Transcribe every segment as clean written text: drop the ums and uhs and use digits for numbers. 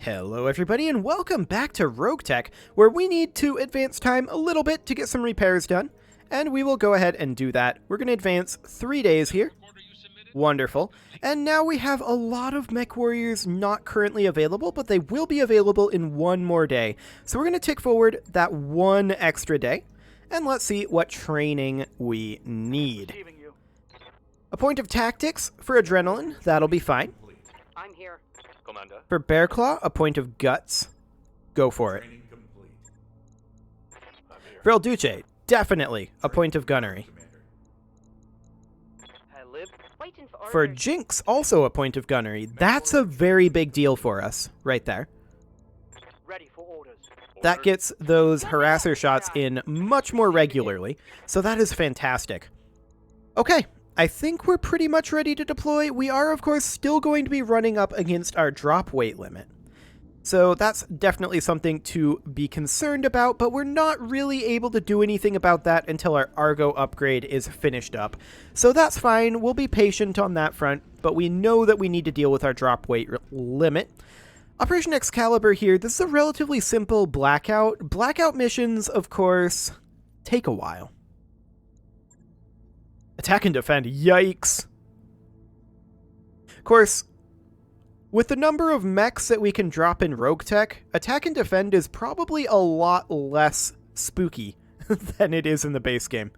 Hello everybody and welcome back to RogueTech, where we need to advance time a little bit to get some repairs done, and we will go ahead and do that. We're going to advance 3 days here. Wonderful. And now we have a lot of mech warriors not currently available, but they will be available in one more day. So we're going to tick forward that one extra day, and let's see what training we need. A point of tactics for adrenaline, that'll be fine. I'm here. Commander. For Bear Claw, a point of guts. Go for it. For El Duce, definitely a point of gunnery. For Jinx, also a point of gunnery. That's a very big deal for us, right there. Ready for orders. That gets those harasser shots in much more regularly, so that is fantastic. Okay. I think we're pretty much ready to deploy. We are, of course, still going to be running up against our drop weight limit. So that's definitely something to be concerned about, but we're not really able to do anything about that until our Argo upgrade is finished up. So that's fine. We'll be patient on that front, but we know that we need to deal with our drop weight limit. Operation Excalibur here, this is a relatively simple blackout. Blackout missions, of course, take a while. Attack and defend, yikes. Of course, with the number of mechs that we can drop in RogueTech, attack and defend is probably a lot less spooky than it is in the base game.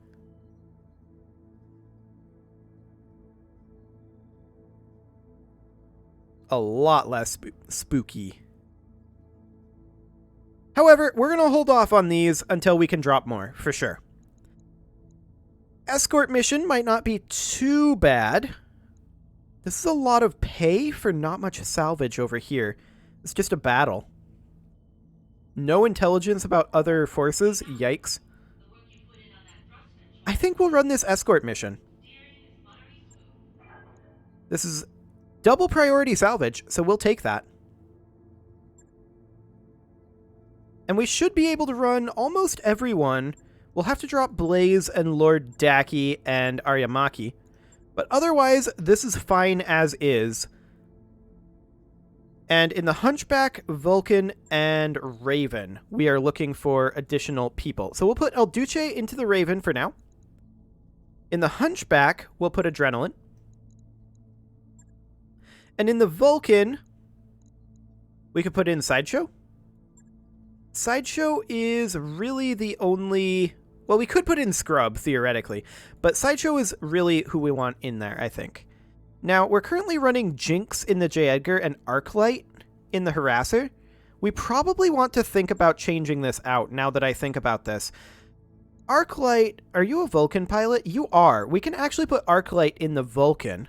A lot less spooky. However, we're going to hold off on these until we can drop more, for sure. Escort mission might not be too bad. This is a lot of pay for not much salvage over here. It's just a battle. No intelligence about other forces? Yikes. I think we'll run this escort mission. This is double priority salvage, so we'll take that. And we should be able to run almost everyone. We'll have to drop Blaze and Lord Daki and Aryamaki. But otherwise, this is fine as is. And in the Hunchback, Vulcan, and Raven, we are looking for additional people. So we'll put El Duce into the Raven for now. In the Hunchback, we'll put Adrenaline. And in the Vulcan, we could put in Sideshow. Sideshow is really the only... Well, we could put in Scrub, theoretically, but Sideshow is really who we want in there, I think. Now, we're currently running Jinx in the J. Edgar and Arclight in the Harasser. We probably want to think about changing this out, now that I think about this. Arclight, are you a Vulcan pilot? You are. We can actually put Arclight in the Vulcan.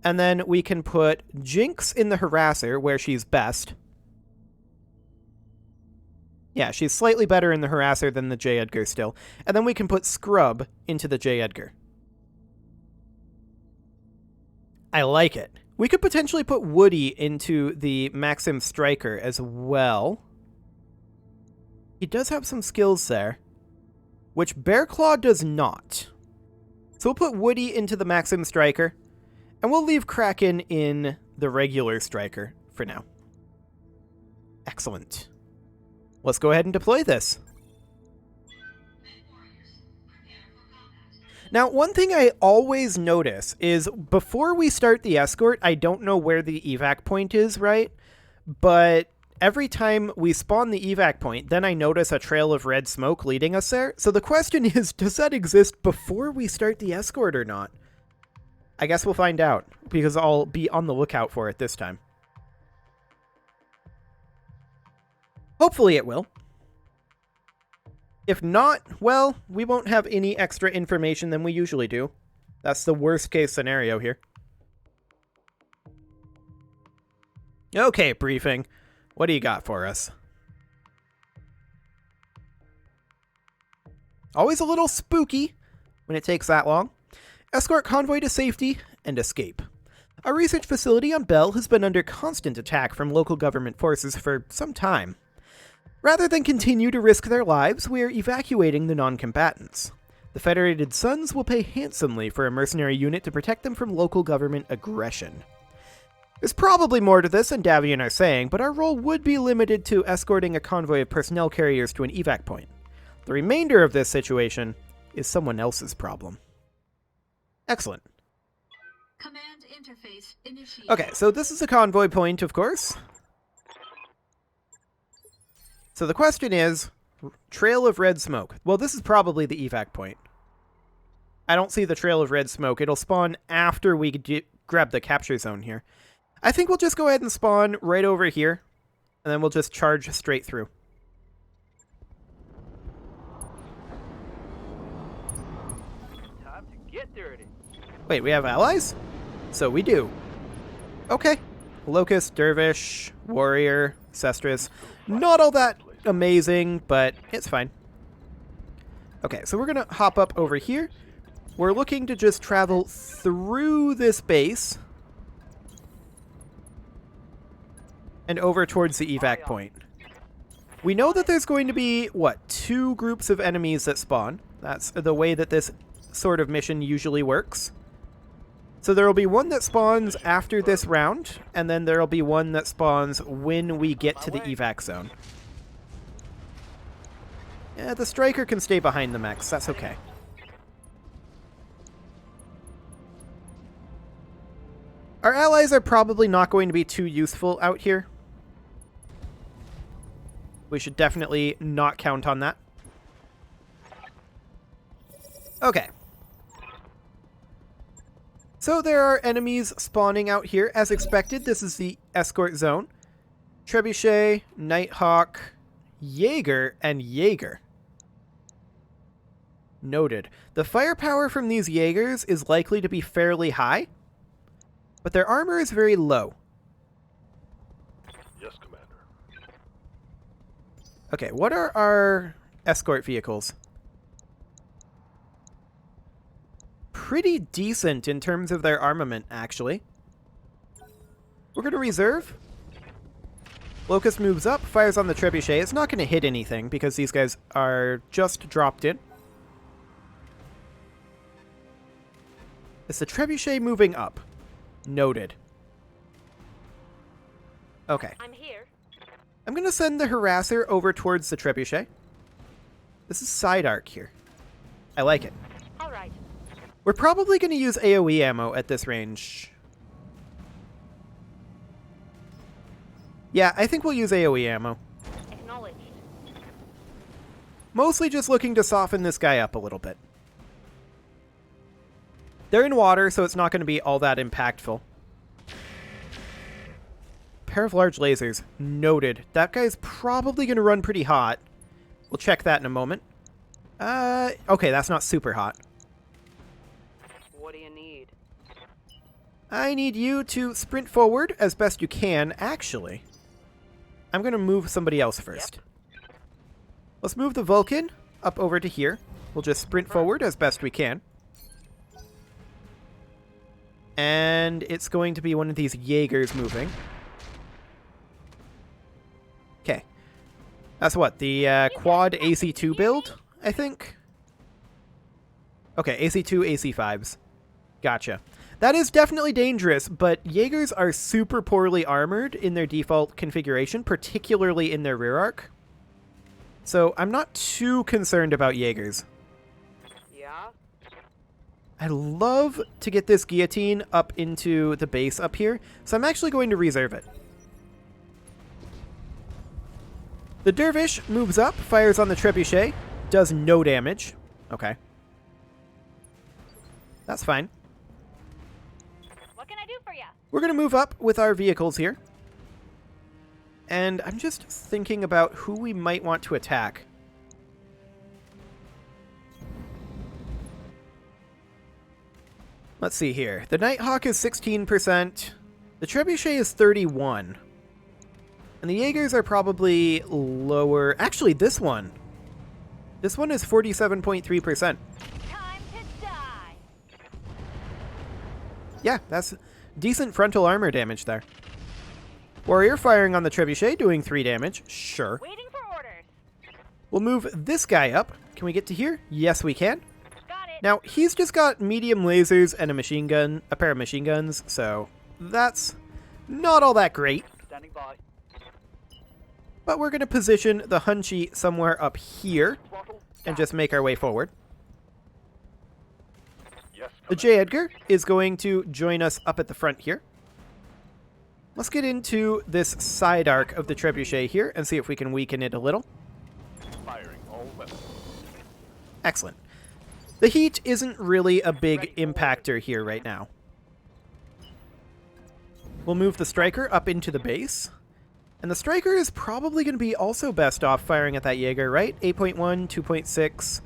And then we can put Jinx in the Harasser, where she's best. Yeah, she's slightly better in the Harasser than the J. Edgar still. And then we can put Scrub into the J. Edgar. I like it. We could potentially put Woody into the Maxim Striker as well. He does have some skills there, which Bear Claw does not. So we'll put Woody into the Maxim Striker, and we'll leave Kraken in the regular Striker for now. Excellent. Let's go ahead and deploy this. Now, one thing I always notice is before we start the escort, I don't know where the evac point is, right? But every time we spawn the evac point, then I notice a trail of red smoke leading us there. So the question is, does that exist before we start the escort or not? I guess we'll find out, because I'll be on the lookout for it this time. Hopefully it will. If not, well, we won't have any extra information than we usually do. That's the worst case scenario here. Okay, briefing. What do you got for us? Always a little spooky when it takes that long. Escort convoy to safety and escape. Our research facility on Bell has been under constant attack from local government forces for some time. Rather than continue to risk their lives, we are evacuating the non-combatants. The Federated Sons will pay handsomely for a mercenary unit to protect them from local government aggression. There's probably more to this than Davian are saying, but our role would be limited to escorting a convoy of personnel carriers to an evac point. The remainder of this situation is someone else's problem. Excellent. Command interface initiated. Okay, so this is a convoy point, of course. So the question is, trail of red smoke. Well, this is probably the evac point. I don't see the trail of red smoke. It'll spawn after we grab the capture zone here. I think we'll just go ahead and spawn right over here, and then we'll just charge straight through. Time to get dirty. Wait, we have allies? So we do. Okay. Locust, Dervish, Warrior, Sestrus. Not all that amazing, but it's fine. Okay, so we're going to hop up over here. We're looking to just travel through this base and over towards the evac point. We know that there's going to be, what, 2 groups of enemies that spawn. That's the way that this sort of mission usually works. So there will be one that spawns after this round, and then there will be one that spawns when we get to the evac zone. Yeah, the striker can stay behind the mechs. That's okay. Our allies are probably not going to be too useful out here. We should definitely not count on that. Okay. So there are enemies spawning out here. As expected, this is the escort zone. Trebuchet, Nighthawk, Jaeger, and Jaeger. Noted. The firepower from these Jaegers is likely to be fairly high, but their armor is very low. Yes, Commander. Okay, what are our escort vehicles? Pretty decent in terms of their armament, actually. We're going to reserve. Locust moves up, fires on the Trebuchet. It's not going to hit anything because these guys are just dropped in. Is the Trebuchet moving up? Noted. Okay. I'm here. I'm going to send the Harasser over towards the Trebuchet. This is side arc here. I like it. All right. We're probably going to use AoE ammo at this range. Yeah, I think we'll use AoE ammo. Acknowledged. Mostly just looking to soften this guy up a little bit. They're in water, so it's not going to be all that impactful. Pair of large lasers. Noted. That guy's probably going to run pretty hot. We'll check that in a moment. Okay, that's not super hot. What do you need? I need you to sprint forward as best you can. Actually, I'm going to move somebody else first. Let's move the Vulcan up over to here. We'll just sprint forward as best we can. And it's going to be one of these Jaegers moving. Okay. That's what? The quad AC2 build, I think? Okay, AC2, AC5s. Gotcha. That is definitely dangerous, but Jaegers are super poorly armored in their default configuration, particularly in their rear arc. So I'm not too concerned about Jaegers. Yeah? I'd love to get this guillotine up into the base up here, so I'm actually going to reserve it. The Dervish moves up, fires on the Trebuchet, does no damage. Okay. That's fine. What can I do for you? We're going to move up with our vehicles here. And I'm just thinking about who we might want to attack. Let's see here. The Nighthawk is 16%. The Trebuchet is 31%. And the Jaegers are probably lower. Actually, this one. This one is 47.3%. Time to die. Yeah, that's decent frontal armor damage there. Warrior firing on the Trebuchet, doing 3 damage. Sure. Waiting for orders. We'll move this guy up. Can we get to here? Yes, we can. Got it. Now, he's just got medium lasers and a machine gun, a pair of machine guns, so that's Not all that great. Standing by. But we're going to position the Hunchy somewhere up here Throttle. and just make our way forward. Yes. The J. Edgar is going to join us up at the front here. Let's get into this side arc of the Trebuchet here and see if we can weaken it a little. Firing all weapons. Excellent. The heat isn't really a big impactor here right now. We'll move the Striker up into the base. And the Striker is probably going to be also best off firing at that Jaeger, right? 8.1, 2.6,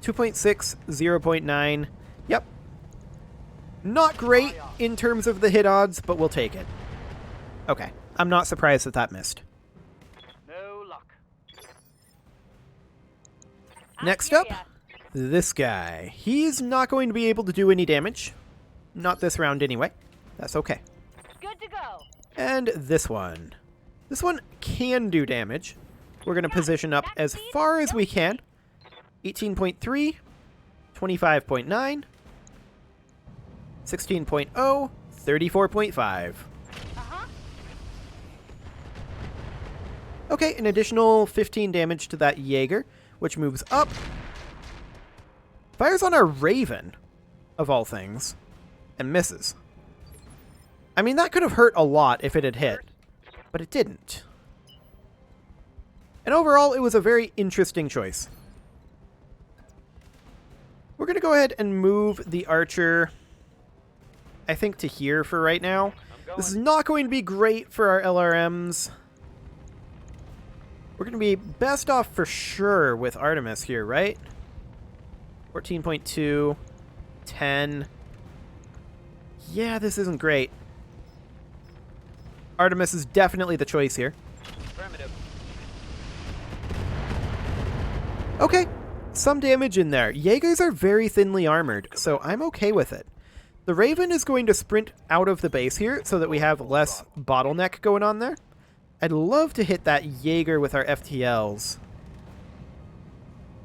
2.6, 0.9. Yep. Not great in terms of the hit odds, but we'll take it. Okay. I'm not surprised that that missed. No luck. Next up, this guy. He's not going to be able to do any damage. Not this round anyway. That's okay. Good to go. And this one. This one can do damage. We're going to position up as far as we can. 18.3, 25.9, 16.0, 34.5. Uh-huh. Okay, an additional 15 damage to that Jaeger, which moves up. Fires on our Raven, of all things, and misses. I mean, that could have hurt a lot if it had hit, but it didn't. And overall, it was a very interesting choice. We're going to go ahead and move the Archer, I think, to here for right now. This is not going to be great for our LRMs. We're going to be best off for sure with Artemis here, right? 14.2, 10. Yeah, this isn't great. Artemis is definitely the choice here. Affirmative. Okay, some damage in there. Jaegers are very thinly armored, so I'm okay with it. The Raven is going to sprint out of the base here so that we have less bottleneck going on there. I'd love to hit that Jaeger with our FTLs.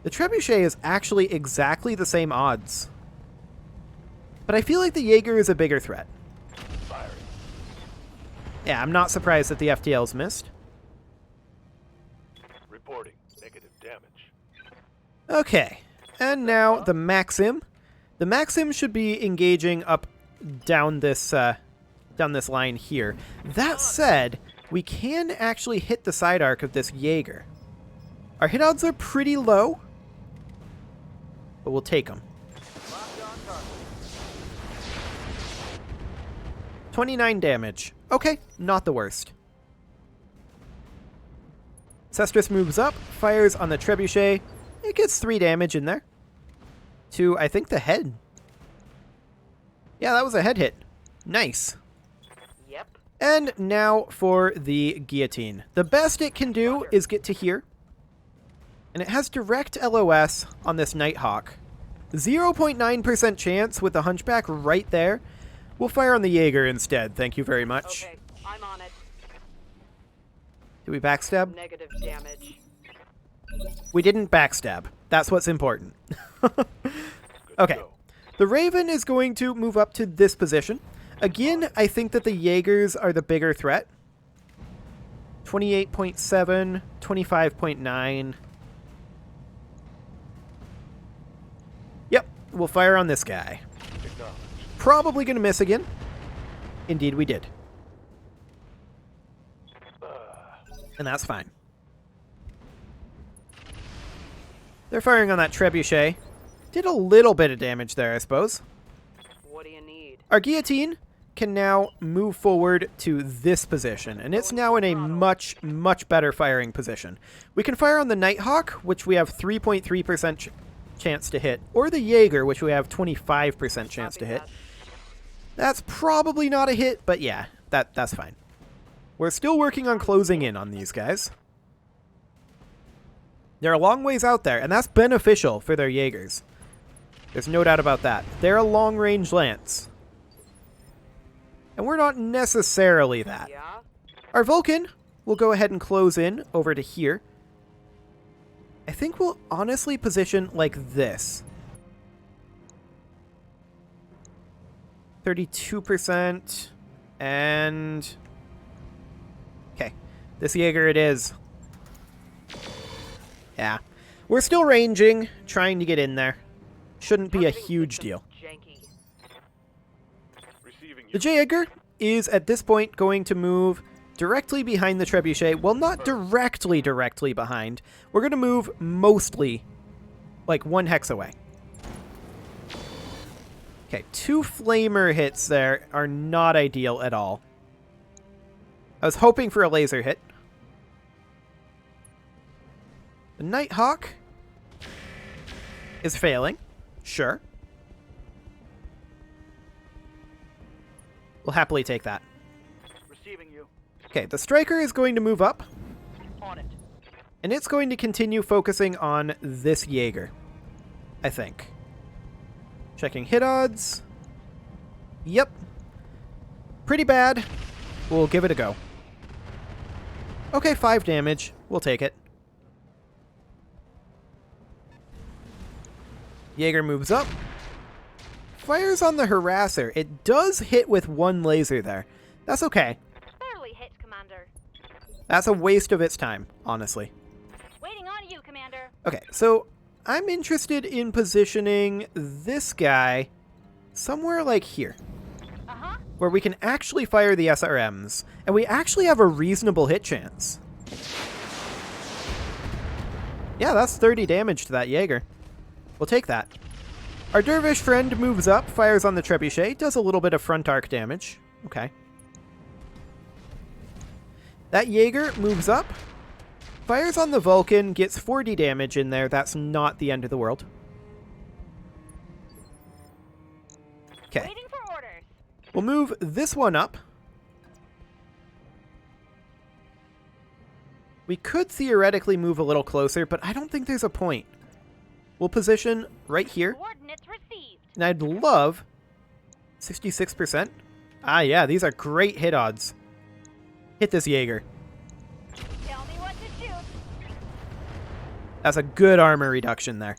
The Trebuchet is actually exactly the same odds. But I feel like the Jaeger is a bigger threat. Firing. Yeah, I'm not surprised that the FTLs missed. Reporting. Negative damage. Okay, and now the Maxim. The Maxim should be engaging up down this line here. That said, we can actually hit the side arc of this Jaeger. Our hit odds are pretty low, but we'll take them. 29 damage. Okay, not the worst. Sestris moves up, fires on the Trebuchet. It gets 3 damage in there. To, I think, the head. Yeah, that was a head hit. Nice. Yep. And now for the Guillotine. The best it can do is get to here. And it has direct LOS on this Nighthawk. 0.9% chance with the Hunchback right there. We'll fire on the Jaeger instead, thank you very much. Okay, I'm on it. Did we backstab? Negative damage. We didn't backstab. That's what's important. Okay. The Raven is going to move up to this position. Again, I think that the Jaegers are the bigger threat. 28.7, 25.9. Yep, we'll fire on this guy. Probably going to miss again. Indeed we did. And that's fine. They're firing on that Trebuchet. Did a little bit of damage there, I suppose. What do you need? Our Guillotine can now move forward to this position, and it's now in a much, much better firing position. We can fire on the Nighthawk, which we have 3.3% chance to hit, or the Jaeger, which we have 25% chance to hit. That's probably not a hit, but yeah, that's fine. We're still working on closing in on these guys. They're a long ways out there, and that's beneficial for their Jaegers. There's no doubt about that. They're a long-range lance. And we're not necessarily that. Yeah? Our Vulcan will go ahead and close in over to here. I think we'll honestly position like this. 32% and This Jaeger it is. Yeah. We're still ranging, trying to get in there. Shouldn't be a huge deal. Janky. The Jaeger is, at this point, going to move directly behind the Trebuchet. Well, not directly behind. We're going to move mostly, like, 1 hex away. Okay, 2 flamer hits there are not ideal at all. I was hoping for a laser hit. The Nighthawk is failing. Sure. We'll happily take that. Receiving you. Okay, the Striker is going to move up. On it. And it's going to continue focusing on this Jaeger, I think. Checking hit odds. Yep. Pretty bad. We'll give it a go. Okay, 5 damage. We'll take it. Jaeger moves up. Fires on the Harasser. It does hit with 1 laser there. That's okay. Barely hit, Commander. That's a waste of its time, honestly. Waiting on you, Commander. Okay, so I'm interested in positioning this guy somewhere like here, Uh-huh. where we can actually fire the SRMs, and we actually have a reasonable hit chance. Yeah, that's 30 damage to that Jaeger. We'll take that. Our Dervish friend moves up, fires on the Trebuchet, does a little bit of front arc damage. Okay. That Jaeger moves up, fires on the Vulcan, gets 40 damage in there. That's not the end of the world. Okay. Waiting for orders. We'll move this one up. We could theoretically move a little closer, but I don't think there's a point. We'll position right here. Coordinates received. And I'd love 66%. Ah, yeah, these are great hit odds. Hit this Jaeger. Tell me what to shoot. That's a good armor reduction there.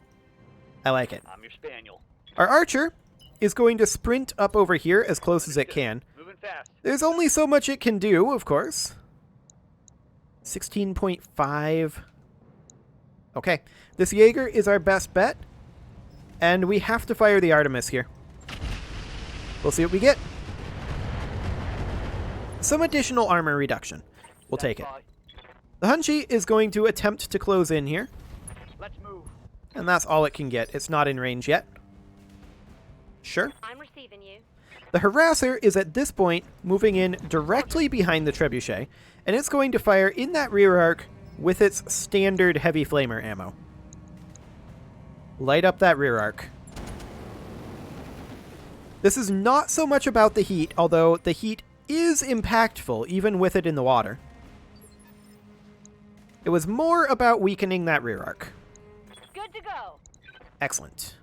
I like it. I'm your spaniel. Our Archer is going to sprint up over here as close as it can. Moving fast. There's only so much it can do, of course. 16.5. Okay, this Jaeger is our best bet, and we have to fire the Artemis here. We'll see what we get. Some additional armor reduction. We'll take it. The Hunchie is going to attempt to close in here, Let's move. and that's all it can get. It's not in range yet. Sure. I'm receiving you. The Harasser is at this point moving in directly behind the Trebuchet, and it's going to fire in that rear arc with its standard heavy flamer ammo. Light up that rear arc. This is not so much about the heat, although the heat is impactful even with it in the water. It was more about weakening that rear arc. Good to go. Excellent.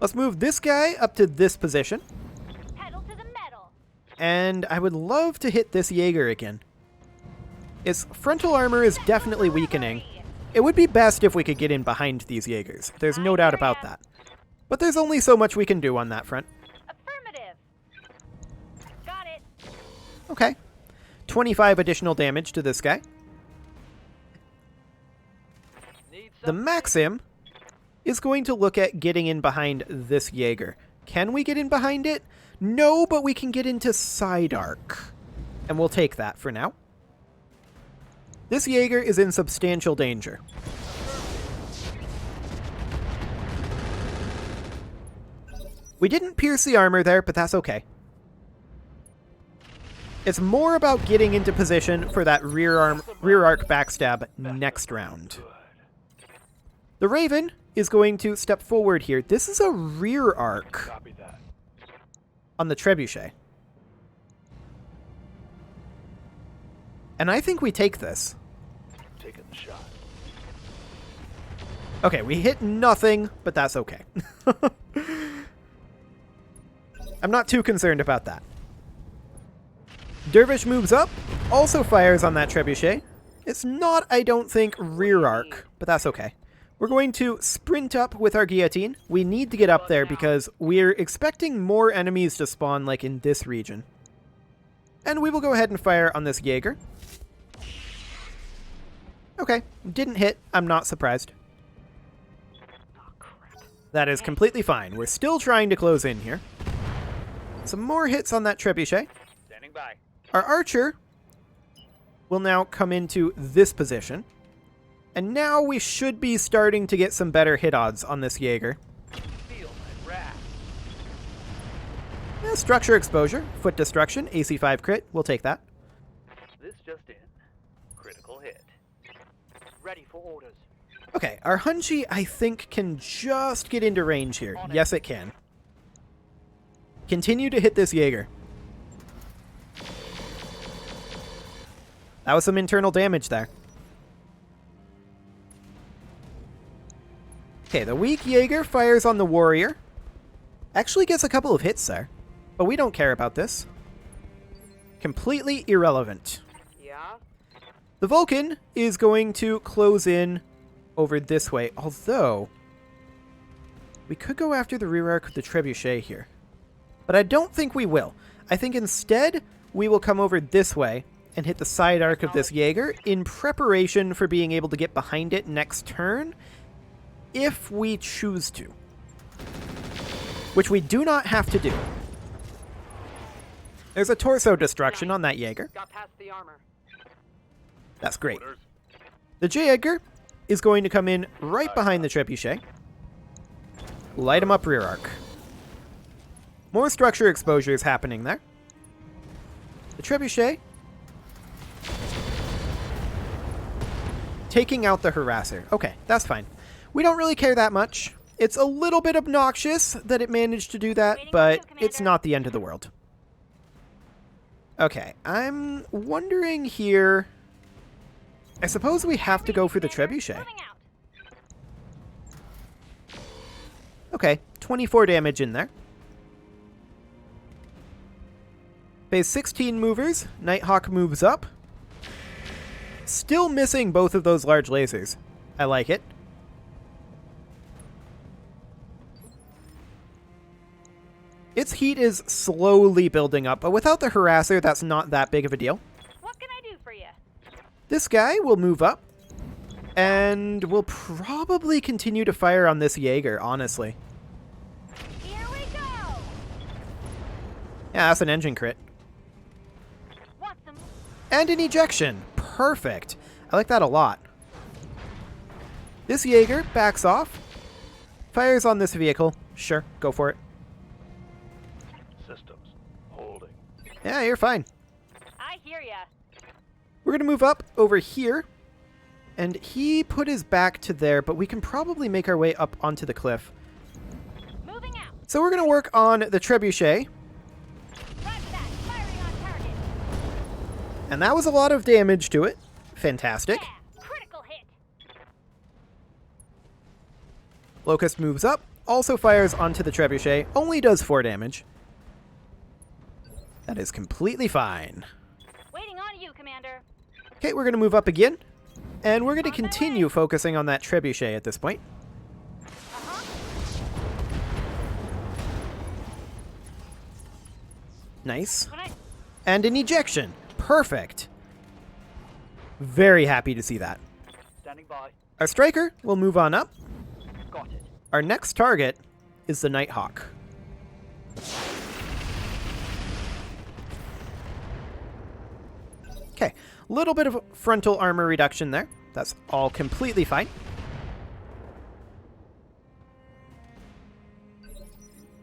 Let's move this guy up to this position. Pedal to the metal. And I would love to hit this Jaeger again. Its frontal armor is definitely weakening. It would be best if we could get in behind these Jaegers. There's no doubt about that. But there's only so much we can do on that front. Affirmative. Got it. Okay. 25 additional damage to this guy. Need The some. Maxim is going to look at getting in behind this Jaeger. Can we get in behind it? No, but we can get into side arc. And we'll take that for now. This Jaeger is in substantial danger. We didn't pierce the armor there, but that's okay. It's more about getting into position for that rear arc backstab next round. The Raven is going to step forward here. This is a rear arc Copy that. on the Trebuchet. And I think we take this. Taking the shot. Okay, we hit nothing, but that's okay. I'm not too concerned about that. Dervish moves up, also fires on that Trebuchet. It's not, I don't think, rear arc, but that's okay. We're going to sprint up with our guillotine. We need to get up there because we're expecting more enemies to spawn like in this region. And we will go ahead and fire on this Jaeger. Okay, didn't hit. I'm not surprised. Oh, crap. That is completely fine. We're still trying to close in here. Some more hits on that trebuchet. Standing by. Our archer will now come into this position. And now we should be starting to get some better hit odds on this Jaeger. Feel my wrath. Yeah, structure exposure, foot destruction, AC5 crit. We'll take that. This just in. Critical hit. Ready for orders. Okay, our Hunchi, I think, can just get into range here. Yes, it can. Continue to hit this Jaeger. That was some internal damage there. Okay, the weak Jaeger fires on the warrior. Actually gets a couple of hits there. But we don't care about this. Completely irrelevant. Yeah? The Vulcan is going to close in over this way, although we could go after the rear arc of the trebuchet here. But I don't think we will. I think instead we will come over this way and hit the side arc of this Jaeger in preparation for being able to get behind it next turn if we choose to. Which we do not have to do. There's a torso destruction on that Jaeger. Got past the armor. That's great. Orders. The Jaeger is going to come in right behind the trebuchet. Light him up rear arc. More structure exposure is happening there. The trebuchet taking out the harasser. Okay, that's fine. We don't really care that much. It's a little bit obnoxious that it managed to do that, but it's not the end of the world. Okay, I'm wondering here. I suppose we have to go for the trebuchet. Moving out. Okay, 24 damage in there. Phase 16 movers. Nighthawk moves up. Still missing both of those large lasers. I like it. Its heat is slowly building up, but without the harasser, that's not that big of a deal. What can I do for you? This guy will move up, and we'll probably continue to fire on this Jaeger, honestly. Here we go. Yeah, that's an engine crit. Want some? And an ejection. Perfect. I like that a lot. This Jaeger backs off, fires on this vehicle. Sure, go for it. Systems. Holding. Yeah, you're fine. I hear ya. We're going to move up over here. And he put his back to there, but we can probably make our way up onto the cliff. Moving out. So we're going to work on the trebuchet. Roger that. Firing on target. And that was a lot of damage to it. Fantastic. Yeah. Critical hit. Locust moves up, also fires onto the trebuchet, only does 4 damage. That is completely fine. Waiting on you, Commander. Okay, we're going to move up again. And we're going to continue focusing on that trebuchet at this point. Uh-huh. Nice. When I... And an ejection. Perfect. Very happy to see that. Standing by. Our striker will move on up. Got it. Our next target is the Nighthawk. Okay, little bit of frontal armor reduction there. That's all completely fine.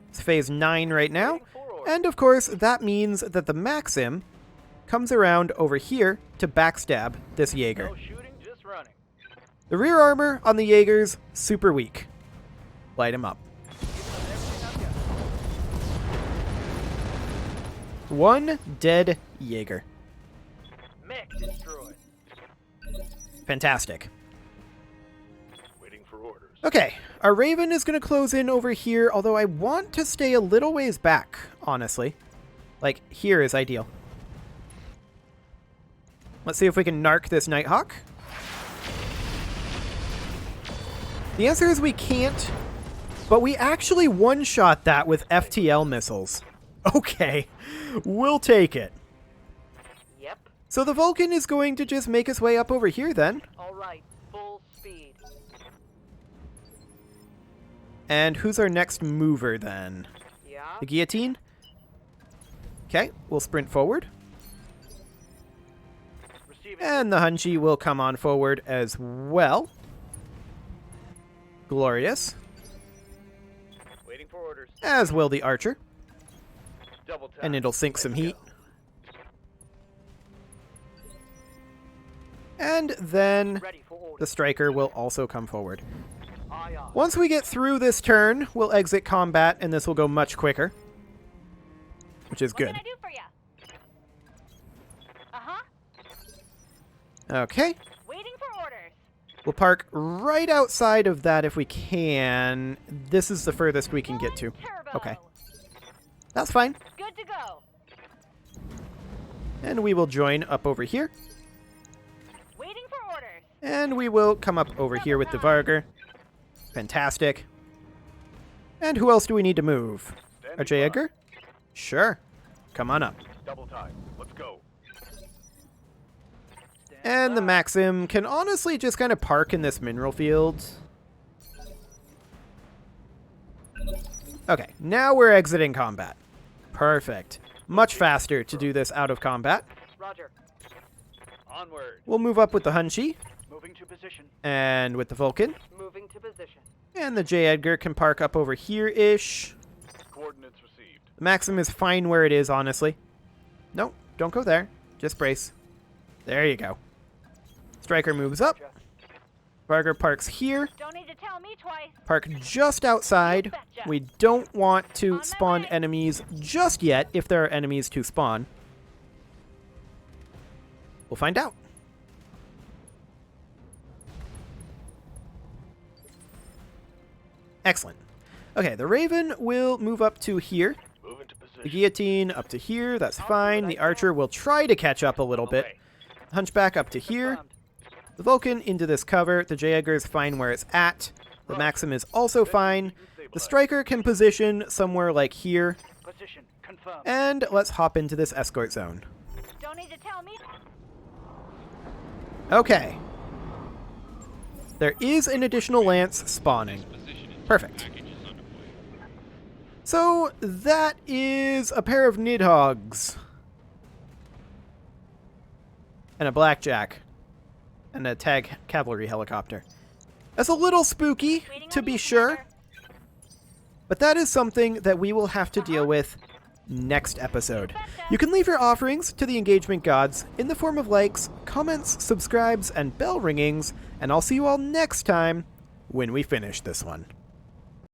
It's phase 9 right now. Waiting for orders. And of course, that means that the Maxim comes around over here to backstab this Jaeger. No shooting, just running. The rear armor on the Jaegers, super weak. Light him up. Giving them everything I've got. One dead Jaeger. Mech destroyed. Fantastic. Waiting for orders. Okay, our Raven is going to close in over here, although I want to stay a little ways back, honestly. Like, here is ideal. Let's see if we can narc this Nighthawk. The answer is we can't, but we actually one-shot that with FTL missiles. Okay, we'll take it. Yep. So the Vulcan is going to just make his way up over here then. All right. Full speed. And who's our next mover then? Yeah? The guillotine? Okay, we'll sprint forward. Receiving. And the Hunchi will come on forward as well. Glorious. Waiting for orders. As will the archer. Double tap. And it'll sink some Let's heat. go. And then Ready for order. the striker will also come forward. Aye, aye. Once we get through this turn, we'll exit combat, and this will go much quicker. Which is What good. can I do for you? Uh-huh. Okay. Waiting for orders. We'll park right outside of that if we can. This is the furthest we can get to. Turbo. Okay. That's fine. Good to go. And we will join up over here. Waiting for orders. And we will come up over here with the Varger. Fantastic. And who else do we need to move? Standing RJ by. Edgar? Sure. Come on up. Double time. Let's go. And the Maxim can honestly just kind of park in this mineral field. Okay, now we're exiting combat. Perfect. Much faster to do this out of combat. Roger. Onward. We'll move up with the Hunchi Moving to position. and with the Vulcan. Moving to position. And the J. Edgar can park up over here-ish. Coordinates received. The Maxim is fine where it is, honestly. No, don't go there. Just brace. There you go. Striker moves up. Varger parks here. Don't need to tell me twice. Park just outside. We don't want to spawn enemies just yet, if there are enemies to spawn. We'll find out. Excellent. Okay, the Raven will move up to here. Move into The position. Guillotine up to here. That's fine. The Archer will try to catch up a little bit. Away. Hunchback up to here. Confirmed. The Vulcan into this cover. The J. Edgar is fine where it's at. The Maxim is also fine. The Striker can position somewhere like here. Position. Confirmed. And let's hop into this escort zone. Don't need to tell me. Okay. There is an additional lance spawning. Perfect. So that is a pair of Nidhogg's. And a Blackjack. And a tag cavalry helicopter. That's a little spooky, Waiting to on be you, sure. Commander. But that is something that we will have to deal with next episode. You can leave your offerings to the engagement gods in the form of likes, comments, subscribes, and bell ringings, and I'll see you all next time when we finish this one.